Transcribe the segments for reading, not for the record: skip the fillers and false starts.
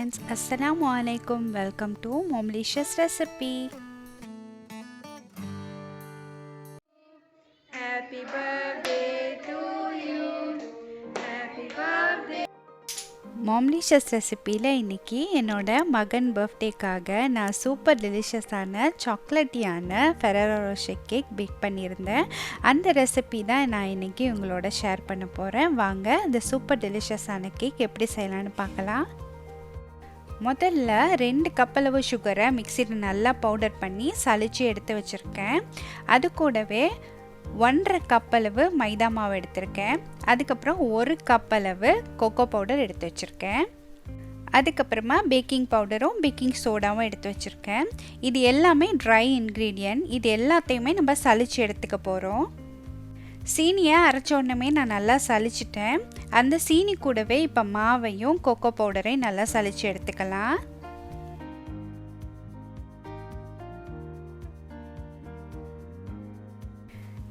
friends, Assalamu alaikum. Welcome to Momlicious Recipe. Happy birthday to you. Happy birthday. Momlicious ரெசிபியில் இன்றைக்கி என்னோட மகன் பர்த்டேக்காக நான் சூப்பர் டெலிஷியஸான சாக்லேட்டியான Ferrero Rocher Cake பேக் பண்ணியிருந்தேன். அந்த ரெசிபி தான் நான் இன்றைக்கி உங்களோட ஷேர் பண்ண போகிறேன். வாங்க இந்த சூப்பர் டெலிஷியஸான கேக் எப்படி செய்யலான்னு பார்க்கலாம். முதல்ல 2 கப் அளவு சுகரை மிக்சியில் நல்லா பவுடர் பண்ணி சலிச்சு எடுத்து வச்சுருக்கேன். அது கூடவே 1.5 கப் அளவு மைதா மாவு எடுத்திருக்கேன். அதுக்கப்புறம் 1 கப் அளவு கொக்கோ பவுடர் எடுத்து வச்சுருக்கேன். அதுக்கப்புறமா பேக்கிங் பவுடரும் பேக்கிங் சோடாவும் எடுத்து வச்சுருக்கேன். இது எல்லாமே ட்ரை இன்க்ரீடியன்ட். இது எல்லாத்தையுமே நம்ம சலிச்சு எடுத்துக்க போகிறோம். சீனியை அரைச்ச உடனே நான் நல்லா சலிச்சிட்டேன். அந்த சீனி கூடவே இப்போ மாவையும் கொக்கோ பவுடரையும் நல்லா சலிச்சு எடுத்துக்கலாம்.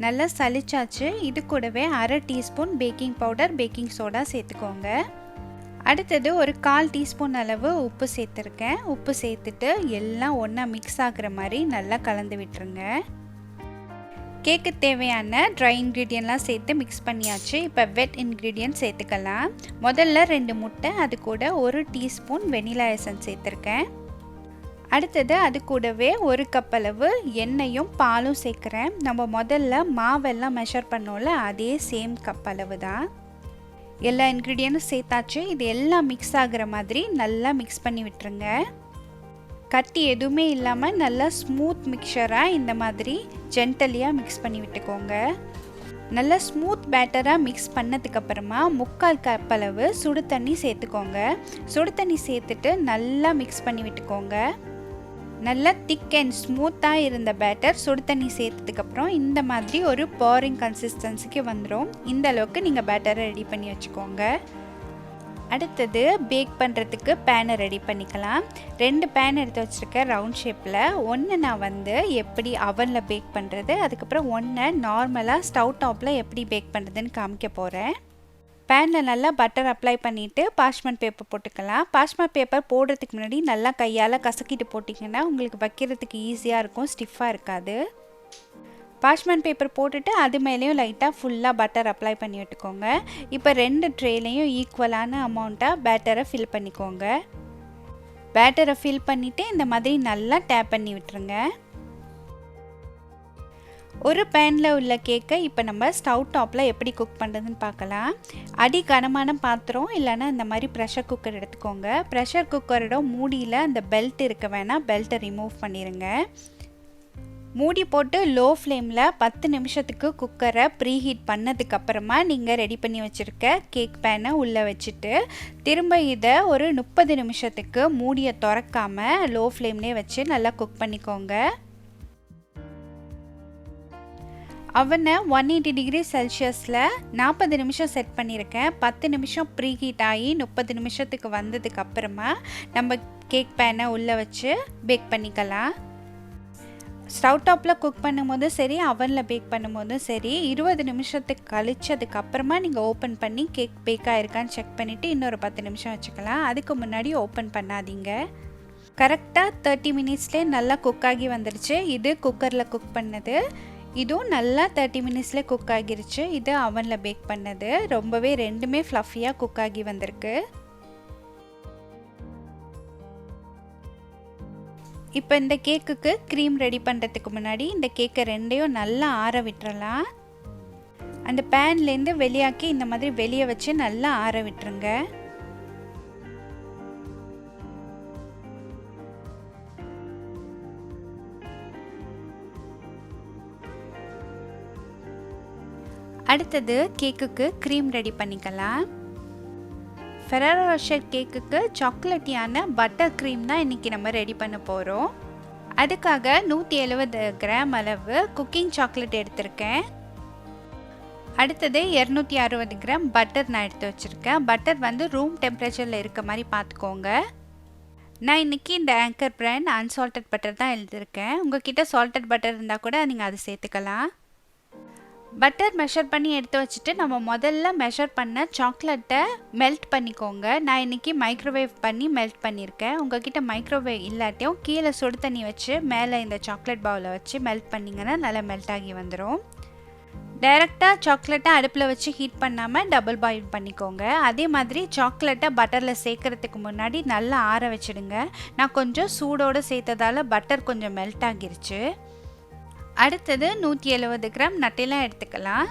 நல்லா சலிச்சாச்சு. இது கூடவே 1/2 teaspoon baking powder baking soda சேர்த்துக்கோங்க. அடுத்தது ஒரு 1/4 டீஸ்பூன் அளவு உப்பு சேர்த்துருக்கேன். உப்பு சேர்த்துட்டு எல்லாம் ஒன்றா மிக்ஸ் ஆகுற மாதிரி நல்லா கலந்து விட்டுருங்க. கேக்கு தேவையான ட்ரை இன்க்ரீடியன்ட்லாம் சேர்த்து மிக்ஸ் பண்ணியாச்சு. இப்போ வெட் இன்க்ரீடியன்ட் சேர்த்துக்கலாம். முதல்ல 2 முட்டை, அது கூட 1 டீஸ்பூன் வெனிலா எசன்ஸ் சேர்த்துருக்கேன். அடுத்தது அது கூடவே 1 கப் அளவு எண்ணெயும் பாலும் சேர்க்குறேன். நம்ம முதல்ல மாவெல்லாம் மெஷர் பண்ணோம்ல, அதே சேம் கப் அளவு தான். எல்லா இன்க்ரீடியன்ட்டும் சேர்த்தாச்சு. இது எல்லாம் மிக்ஸ் ஆகுற மாதிரி நல்லா மிக்ஸ் பண்ணி விட்டுருங்க. கட்டி எதுவுமே இல்லாமல் நல்லா ஸ்மூத் மிக்சராக இந்த மாதிரி ஜென்டலியாக மிக்ஸ் பண்ணி விட்டுக்கோங்க. நல்லா ஸ்மூத் பேட்டராக மிக்ஸ் பண்ணதுக்கப்புறமா 3/4 கப் அளவு சுடு தண்ணி சேர்த்துக்கோங்க. சுடு தண்ணி சேர்த்துட்டு நல்லா மிக்ஸ் பண்ணி விட்டுக்கோங்க. நல்லா திக் அண்ட் ஸ்மூத்தாக இருந்த பேட்டர் சுடு தண்ணி சேர்த்ததுக்கப்புறம் இந்த மாதிரி ஒரு பாரிங் கன்சிஸ்டன்சிக்கு வந்துடும். இந்த அளவுக்கு நீங்கள் பேட்டரை ரெடி பண்ணி வச்சுக்கோங்க. அடுத்தது பேக் பண்ணுறதுக்கு பேனை ரெடி பண்ணிக்கலாம். 2 பேன் எடுத்து வச்சுருக்கேன் ரவுண்ட் ஷேப்பில். ஒன்று நான் எப்படி அவனில் பேக் பண்ணுறது, அதுக்கப்புறம் ஒன்று நார்மலாக ஸ்டவ் டாப்பில் எப்படி பேக் பண்ணுறதுன்னு காமிக்க போகிறேன். பேனில் நல்லா பட்டர் அப்ளை பண்ணிவிட்டு பார்ச்மெண்ட் பேப்பர் போட்டுக்கலாம். பார்ச்மெண்ட் பேப்பர் போடுறதுக்கு முன்னாடி நல்லா கையால் கசக்கிட்டு போட்டிங்கன்னா உங்களுக்கு வைக்கிறதுக்கு ஈஸியாக இருக்கும், ஸ்டிஃபாக இருக்காது. பார்ச்மெண்ட் பேப்பர் போட்டுட்டு அது மேலேயும் லைட்டாக ஃபுல்லாக பட்டர் அப்ளை பண்ணி விட்டுக்கோங்க. இப்போ 2 ட்ரேலையும் ஈக்குவலான அமௌண்ட்டாக பேட்டரை ஃபில் பண்ணிக்கோங்க. பேட்டரை ஃபில் பண்ணிவிட்டு இந்த மாதிரி நல்லா டேப் பண்ணி விட்டுருங்க. ஒரு பேனில் உள்ள கேக்கை இப்போ நம்ம ஸ்டவ் டாப்பில் எப்படி குக் பண்ணுறதுன்னு பார்க்கலாம். அடி கனமான பாத்திரம் இல்லைன்னா இந்த மாதிரி ப்ரெஷர் குக்கர் எடுத்துக்கோங்க. ப்ரெஷர் குக்கரோட மூடியில் அந்த பெல்ட் இருக்க வேணால் பெல்ட்டை ரிமூவ் பண்ணிடுங்க. மூடி போட்டு லோ ஃப்ளேமில் 10 நிமிஷத்துக்கு குக்கரை ப்ரீஹீட் பண்ணதுக்கப்புறமா நீங்கள் ரெடி பண்ணி வச்சுருக்க கேக் பேனை உள்ளே வச்சுட்டு திரும்ப இதை ஒரு 30 நிமிஷத்துக்கு மூடியை திறக்காமல் லோ ஃப்ளேம்லேயே வச்சு நல்லா குக் பண்ணிக்கோங்க. அவனை 180 டிகிரி செல்சியஸில் 40 நிமிஷம் செட் பண்ணியிருக்கேன். 10 நிமிஷம் ப்ரீஹீட் ஆகி 30 நிமிஷத்துக்கு வந்ததுக்கப்புறமா நம்ம கேக் பேனை உள்ளே வச்சு பேக் பண்ணிக்கலாம். ஸ்டவ் டாப்பில் குக் பண்ணும்போதும் சரி, அவனில் பேக் பண்ணும்போதும் சரி, 20 நிமிஷத்துக்கு கழிச்சதுக்கப்புறமா நீங்கள் ஓப்பன் பண்ணி கேக் பேக் ஆகிருக்கான்னு செக் பண்ணிவிட்டு இன்னொரு 10 நிமிஷம் வச்சுக்கலாம். அதுக்கு முன்னாடி ஓப்பன் பண்ணாதீங்க. கரெக்டாக 30 மினிட்ஸ்லேயே நல்லா குக் ஆகி வந்துடுச்சு. இது குக்கரில் குக் பண்ணது. இதுவும் நல்லா 30 மினிட்ஸ்லேயே குக் ஆகிருச்சு. இது அவனில் பேக் பண்ணது. ரொம்பவே ரெண்டுமே ஃப்ளஃபியாக குக் ஆகி வந்திருக்கு. இப்போ இந்த கேக்குக்கு க்ரீம் ரெடி பண்ணுறதுக்கு முன்னாடி இந்த கேக்கை 2ஐயும் நல்லா ஆற விட்டுறலாம். அந்த பேன்லேருந்து வெளியாக்கி இந்த மாதிரி வெளியே வச்சு நல்லா ஆற விட்டுருங்க. அடுத்தது கேக்குக்கு க்ரீம் ரெடி பண்ணிக்கலாம். Ferrero Rocher கேக்குக்கு சாக்லேட்டியான பட்டர் க்ரீம் தான் இன்றைக்கி நம்ம ரெடி பண்ண போகிறோம். அதுக்காக 170 கிராம் அளவு குக்கிங் சாக்லேட் எடுத்திருக்கேன். அடுத்தது 260 கிராம் பட்டர் நான் எடுத்து வச்சுருக்கேன். பட்டர் ரூம் டெம்பரேச்சரில் இருக்க மாதிரி பார்த்துக்கோங்க. நான் இன்றைக்கி இந்த ஆங்கர் பிராண்ட் அன்சால்டட் பட்டர் தான் எழுதியிருக்கேன். உங்கள்கிட்ட சால்டட் பட்டர் இருந்தால் கூட நீங்கள் அதை சேர்த்துக்கலாம். பட்டர் மெஷர் பண்ணி எடுத்து வச்சுட்டு நம்ம முதல்ல மெஷர் பண்ண சாக்லேட்டை மெல்ட் பண்ணிக்கோங்க. நான் இன்றைக்கி மைக்ரோவேவ் பண்ணி மெல்ட் பண்ணியிருக்கேன். உங்கள்கிட்ட மைக்ரோவேவ் இல்லாட்டியும் கீழே சுடு தண்ணி வச்சு மேலே இந்த சாக்லேட் பவுலை வச்சு மெல்ட் பண்ணிங்கன்னா நல்லா மெல்ட் ஆகி வந்துடும். டைரெக்டாக சாக்லேட்டை அடுப்பில் வச்சு ஹீட் பண்ணாமல் டபுள் பாயில் பண்ணிக்கோங்க. அதே மாதிரி சாக்லேட்டை பட்டரில் சேர்க்குறதுக்கு முன்னாடி நல்லா ஆற வச்சுடுங்க. நான் கொஞ்சம் சூடோடு சேர்த்ததால் பட்டர் கொஞ்சம் மெல்ட் ஆகிருச்சு. அடுத்தது 170 கிராம் நட்டெல்லா எடுத்துக்கலாம்.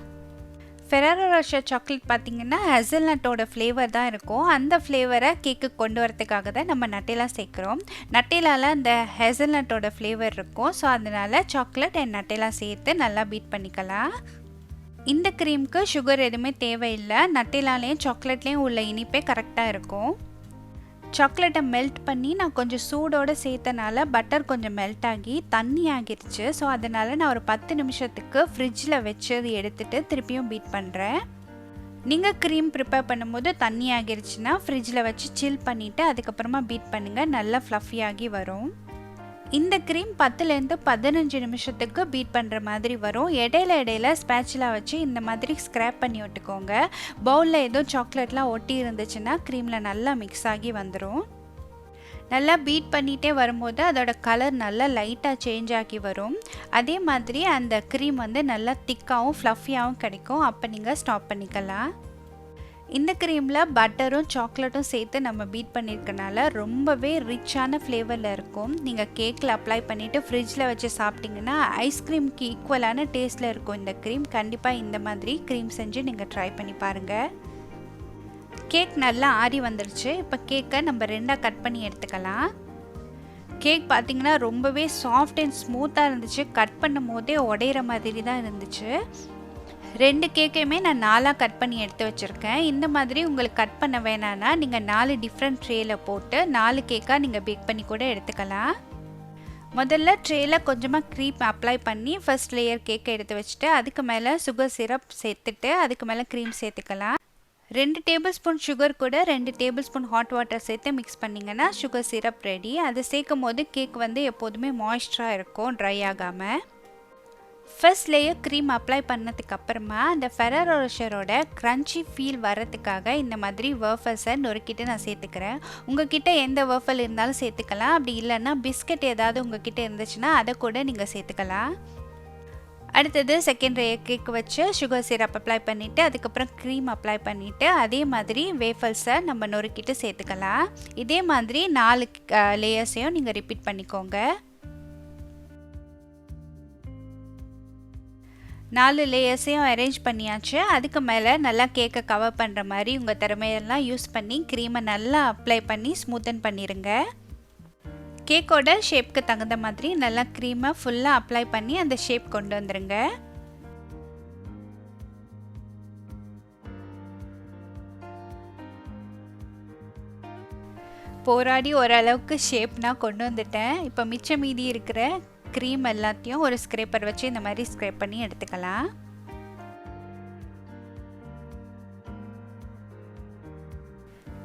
Ferrero Rocher சாக்லேட் பார்த்திங்கன்னா ஹேசல்நட்டோட ஃப்ளேவர் தான் இருக்கும். அந்த ஃப்ளேவரை கேக்கு கொண்டு வரதுக்காக தான் நம்ம நட்டெல்லா சேர்க்குறோம். நட்டெல்லாவில் அந்த ஹேசல்நட்டோட ஃப்ளேவர் இருக்கும். ஸோ அதனால் சாக்லேட் அண்ட் நட்டெல்லா சேர்த்து நல்லா பீட் பண்ணிக்கலாம். இந்த க்ரீமுக்கு சுகர் எதுவுமே தேவையில்லை. நட்டெல்லாலேயும் சாக்லேட்லேயும் உள்ள இனிப்பே கரெக்டாக இருக்கும். சாக்லேட்டை மெல்ட் பண்ணி நான் கொஞ்சம் சூடோடு சேர்த்தனால பட்டர் கொஞ்சம் மெல்ட் ஆகி தண்ணி ஆகிருச்சு. ஸோ அதனால் நான் ஒரு 10 நிமிஷத்துக்கு ஃப்ரிட்ஜில் வச்சு எடுத்துகிட்டு திருப்பியும் பீட் பண்ணுறேன். நீங்கள் க்ரீம் ப்ரிப்பேர் பண்ணும்போது தண்ணி ஆகிருச்சுன்னா ஃப்ரிட்ஜில் வச்சு சில் பண்ணிவிட்டு அதுக்கப்புறமா பீட் பண்ணுங்கள். நல்லா ஃப்ளஃபியாகி வரும். இந்த க்ரீம் 10லேருந்து 15 நிமிஷத்துக்கு பீட் பண்ணுற மாதிரி வரும். இடையில ஸ்பேச்சுலா வச்சு இந்த மாதிரி ஸ்க்ராப் பண்ணி விட்டுக்கோங்க. பவுலில் ஏதோ சாக்லேட்லாம் ஒட்டி இருந்துச்சுன்னா க்ரீமில் நல்லா மிக்ஸ் ஆகி வந்துடும். நல்லா பீட் பண்ணிகிட்டே வரும்போது அதோட கலர் நல்லா லைட்டாக சேஞ்ச் ஆகி வரும். அதே மாதிரி அந்த க்ரீம் வந்து நல்லா திக்காகவும் ஃப்ளஃபியாகவும் கிடைக்கும். அப்போ நீங்கள் ஸ்டாப் பண்ணிக்கலாம். இந்த க்ரீமில் பட்டரும் சாக்லேட்டும் சேர்த்து நம்ம பீட் பண்ணியிருக்கனால ரொம்பவே ரிச்சான ஃப்ளேவரில் இருக்கும். நீங்கள் கேக்கில் அப்ளை பண்ணிவிட்டு ஃப்ரிட்ஜில் வச்சு சாப்பிட்டிங்கன்னா ஐஸ்கிரீமுக்கு ஈக்குவலான டேஸ்ட்டில் இருக்கும் இந்த க்ரீம். கண்டிப்பாக இந்த மாதிரி க்ரீம் செஞ்சு நீங்கள் ட்ரை பண்ணி பாருங்கள். கேக் நல்லா ஆறி வந்துருச்சு. இப்போ கேக்கை நம்ம 2ஆக கட் பண்ணி எடுத்துக்கலாம். கேக் பார்த்திங்கன்னா ரொம்பவே சாஃப்ட் அண்ட் ஸ்மூத்தாக இருந்துச்சு. கட் பண்ணும் போதே உடையிற மாதிரி தான் இருந்துச்சு. 2 கேக்கையுமே நான் 4ஆக கட் பண்ணி எடுத்து வச்சுருக்கேன். இந்த மாதிரி உங்களுக்கு கட் பண்ண வேணான்னா நீங்கள் 4 டிஃப்ரெண்ட் ட்ரேயில் போட்டு 4 கேக்காக நீங்கள் பேக் பண்ணி கூட எடுத்துக்கலாம். முதல்ல ட்ரேயில் கொஞ்சமாக க்ரீம் அப்ளை பண்ணி ஃபர்ஸ்ட் லேயர் கேக்கை எடுத்து வச்சுட்டு அதுக்கு மேலே சுகர் சிரப் சேர்த்துட்டு அதுக்கு மேலே க்ரீம் சேர்த்துக்கலாம். 2 டேபிள் ஸ்பூன் சுகர் கூட 2 டேபிள் ஸ்பூன் ஹாட் வாட்டர் சேர்த்து மிக்ஸ் பண்ணிங்கன்னா சுகர் சிரப் ரெடி. அது சேர்க்கும் போது கேக் வந்து எப்போதுமே மாய்ஸ்சராக இருக்கும், ட்ரை ஆகாமல். ஃபர்ஸ்ட் லேயர் க்ரீம் அப்ளை பண்ணதுக்கு அப்புறமா அந்த Ferrero Rocherோட க்ரன்ச்சி ஃபீல் வரதுக்காக இந்த மாதிரி வேஃபர்ஸை நொறுக்கிட்டு நான் சேர்த்துக்கிறேன். உங்ககிட்ட எந்த வேஃபர் இருந்தாலும் சேர்த்துக்கலாம். அப்படி இல்லைன்னா பிஸ்கட் ஏதாவது உங்ககிட்ட இருந்துச்சுன்னா அதை கூட நீங்கள் சேர்த்துக்கலாம். அடுத்தது செகண்ட் லேயர் கேக் வச்சு சுகர் சிரப் அப்ளை பண்ணிவிட்டு அதுக்கப்புறம் க்ரீம் அப்ளை பண்ணிவிட்டு அதே மாதிரி வேஃபர்ஸை நம்ம நொறுக்கிட்டு சேர்த்துக்கலாம். இதே மாதிரி 4 லேயர்ஸையும் நீங்கள் ரிப்பீட் பண்ணிக்கோங்க. 4 லேயர்ஸையும் அரேஞ்ச் பண்ணியாச்சு. அதுக்கு மேலே நல்லா கேக்கை கவர் பண்ணுற மாதிரி உங்கள் திறமையெல்லாம் யூஸ் பண்ணி க்ரீமை நல்லா அப்ளை பண்ணி ஸ்மூத்தன் பண்ணிடுங்க. கேக்கோட ஷேப்க்கு தகுந்த மாதிரி நல்லா க்ரீமை ஃபுல்லாக அப்ளை பண்ணி அந்த ஷேப் கொண்டு வந்துடுங்க. போராடி ஓரளவுக்கு ஷேப் நான் கொண்டு வந்துட்டேன். இப்போ மிச்சம் மீதி இருக்கிற க்ரீம் எல்லாத்தையும் ஒரு ஸ்க்ரேப்பர் வச்சு இந்த மாதிரி ஸ்க்ரேப் பண்ணி எடுத்துக்கலாம்.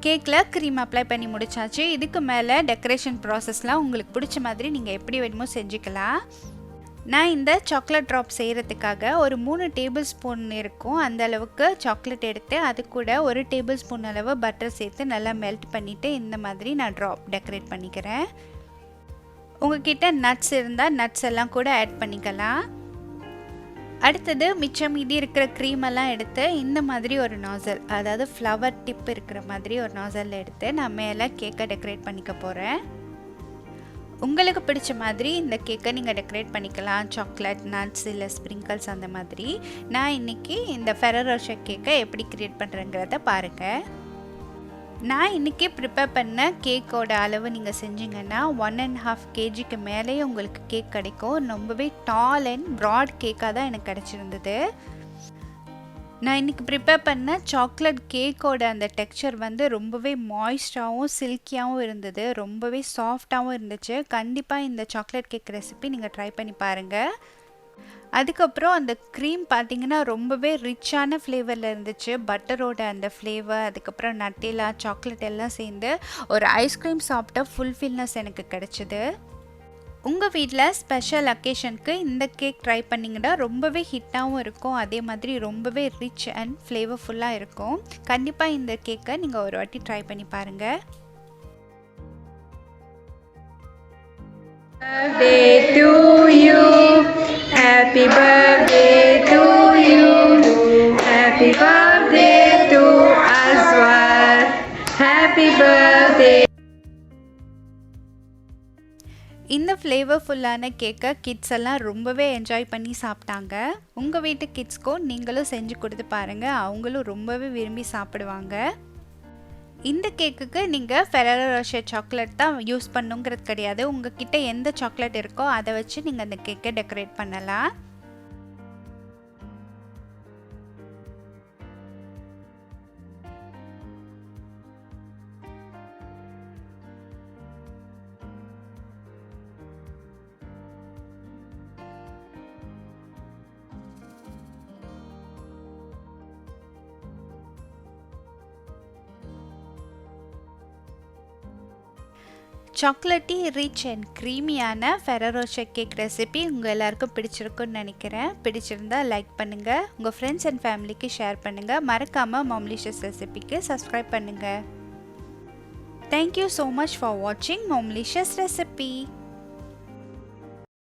கேக்கில் க்ரீம் அப்ளை பண்ணி முடிச்சாச்சு. இதுக்கு மேலே டெக்கரேஷன் ப்ராசஸ்லாம் உங்களுக்கு பிடிச்ச மாதிரி நீங்கள் எப்படி வேணுமோ செஞ்சுக்கலாம். நான் இந்த சாக்லேட் ட்ராப் செய்கிறதுக்காக ஒரு 3 டேபிள் ஸ்பூன் இருக்கும் அந்த அளவுக்கு சாக்லேட் எடுத்து அது கூட 1 டேபிள் ஸ்பூன் அளவு பட்டர் சேர்த்து நல்லா மெல்ட் பண்ணிவிட்டு இந்த மாதிரி நான் ட்ராப் டெக்கரேட் பண்ணிக்கிறேன். உங்ககிட்ட நட்ஸ் இருந்தால் நட்ஸ் எல்லாம் கூட ஆட் பண்ணிக்கலாம். அடுத்தது மிச்சம் மீதி இருக்கிற க்ரீம் எல்லாம் எடுத்து இந்த மாதிரி ஒரு நாசல், அதாவது ஃப்ளவர் டிப் இருக்கிற மாதிரி ஒரு நாசல் எடுத்து நான் மேலே கேக்கை டெக்கரேட் பண்ணிக்க போகிறேன். உங்களுக்கு பிடிச்ச மாதிரி இந்த கேக்கை நீங்கள் டெக்கரேட் பண்ணிக்கலாம். சாக்லேட், நட்ஸ் இல்லை ஸ்ப்ரிங்கிள்ஸ் அந்த மாதிரி. நான் இன்றைக்கி இந்த Ferrero Rocher கேக்கை எப்படி க்ரியேட் பண்ணுறேங்கிறத பாருங்கள். நான் இன்றைக்கி ப்ரிப்பேர் பண்ண கேக்கோட அளவு நீங்கள் செஞ்சிங்கன்னா 1.5 kgக்கு மேலேயே உங்களுக்கு கேக் கிடைக்கும். ரொம்பவே டால் அண்ட் ப்ராட் கேக்காக தான் எனக்கு கிடச்சிருந்தது. நான் இன்றைக்கி ப்ரிப்பேர் பண்ண சாக்லேட் கேக்கோட அந்த டெக்ஸ்சர் வந்து ரொம்பவே மாய்ஸ்டாகவும் சில்கியாகவும் இருந்தது. ரொம்பவே சாஃப்டாகவும் இருந்துச்சு. கண்டிப்பாக இந்த சாக்லேட் கேக் ரெசிபி நீங்கள் ட்ரை பண்ணி பாருங்கள். அதுக்கப்புறம் அந்த க்ரீம் பார்த்திங்கன்னா ரொம்பவே ரிச்சான ஃப்ளேவரில் இருந்துச்சு. பட்டரோட அந்த ஃப்ளேவர், அதுக்கப்புறம் நட்டெல்லா, சாக்லேட் எல்லாம் சேர்ந்து ஒரு ஐஸ்கிரீம் சாப்பிட்ட ஃபுல்ஃபில்னஸ் எனக்கு கிடச்சிது. உங்கள் வீட்டில் ஸ்பெஷல் அக்கேஷனுக்கு இந்த கேக் ட்ரை பண்ணிங்கன்னா ரொம்பவே ஹிட்டாகவும் இருக்கும், அதே மாதிரி ரொம்பவே ரிச் அண்ட் ஃப்ளேவர்ஃபுல்லாக இருக்கும். கண்டிப்பாக இந்த கேக்கை நீங்கள் ஒரு வாட்டி ட்ரை பண்ணி பாருங்கள். Birthday to you, happy birthday to you, happy birthday to Azwar, happy birthday. இந்த ஃப்ளேவர்ஃபுல்லான கேக்கை கிட்ஸ் எல்லாம் ரொம்பவே என்ஜாய் பண்ணி சாப்பிட்டாங்க. உங்கள் வீட்டு கிட்ஸ்க்கும் நீங்களும் செஞ்சு கொடுத்து பாருங்கள், அவங்களும் ரொம்பவே விரும்பி சாப்பிடுவாங்க. இந்த கேக்குக்கு நீங்கள் Ferrero Rocher சாக்லேட் தான் யூஸ் பண்ணுங்கிறது கிடையாது. உங்ககிட்ட எந்த சாக்லேட் இருக்கோ அதை வச்சு நீங்கள் அந்த கேக்கை டெக்கரேட் பண்ணலாம். சாக்லேட்டி ரிச் அண்ட் க்ரீமியான Ferrero Rocher கேக் ரெசிபி உங்கள் எல்லாருக்கும் பிடிச்சிருக்குன்னு நினைக்கிறேன். பிடிச்சிருந்தா லைக் பண்ணுங்கள், உங்கள் ஃப்ரெண்ட்ஸ் அண்ட் ஃபேமிலிக்கு ஷேர் பண்ணுங்கள். மறக்காமல் மாம்லிஷியஸ் ரெசிபிக்கு சப்ஸ்கிரைப் பண்ணுங்கள். தேங்க்யூ ஸோ மச் ஃபார் வாட்சிங் மாம்லிஷியஸ் ரெசிபி.